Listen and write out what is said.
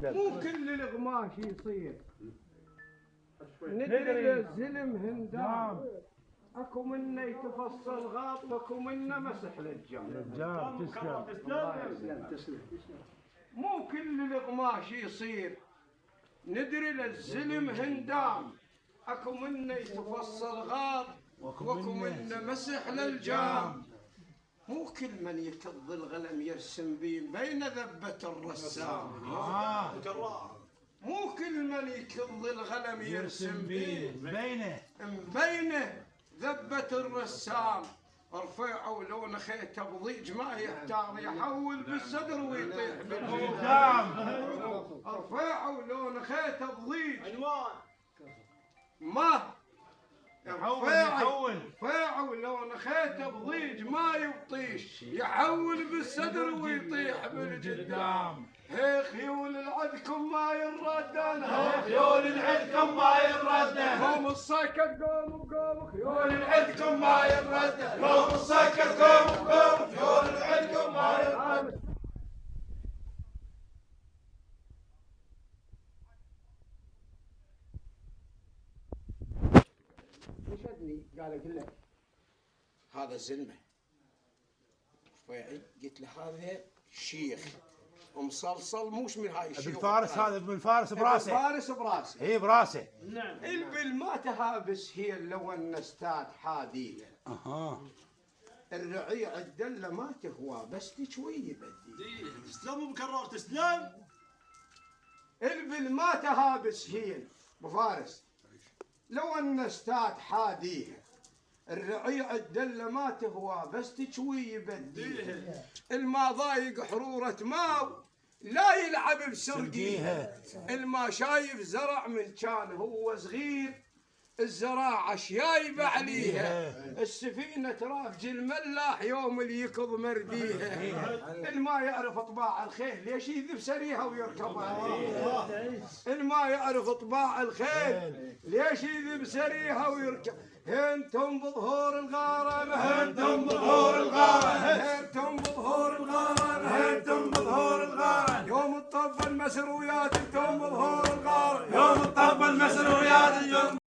مو كل الغماش يصير ندري الزلم هندام اكو منه يتفصل غاط واكو منه مسح للجام. مو كل الغماش يصير ندري للزلم هندام اكو منه يتفصل غاط واكو منه مسح للجام. مو كل من يكض الغلم يرسم بين ذبة الرسام. مو كل من يكض الغلم يرسم بينه ذبة الرسام. رفيعوا لو نخيته بضيج ما يحتار يحول بالصدر ويطيح بالجدام. رفيعوا لو نخيته بضيج ما رفيعوا لو نخيته بضيج ما يبطيش يحول بالصدر ويطيح بالجدام. هي خيول العدكم ما يردن خيول العدكم ما يردن قوم السكت قوم خيول العدكم ما يردن قوم السكت قوم خيول العدكم ما يردن. وشدني قال له هذا الزلمه رفيعي. قلت له هذا شيخ ومصلصل موش من هاي الشيوخ. بالفارس هذا بالفارس براسه. بالفارس براسه. اي براسه. نعم. البل ما تهابس هي لو النستات حاديه. الرعي الدله ما تهوى بس تشوي بدي. تسلم مكرر تسلم. البل ما تهابس هي بفارس لو النستات حاديه. الرعي الدله ما تهوى بس تشوي بدي. الما ضايق حروره ماو لا يلعب بسرقيها. الما شايف زرع من كان هو صغير الزراعة شايبة عليها. السفينة ترافج الملاح يوم اللي يكض مرديها. الما يعرف طباع الخيل ليش يذب سريها ويركب عليها. الما يعرف طباع الخيل ليش يذب سريها ويركب. هنتم بظهور الغارة هنتم بظهور الغارة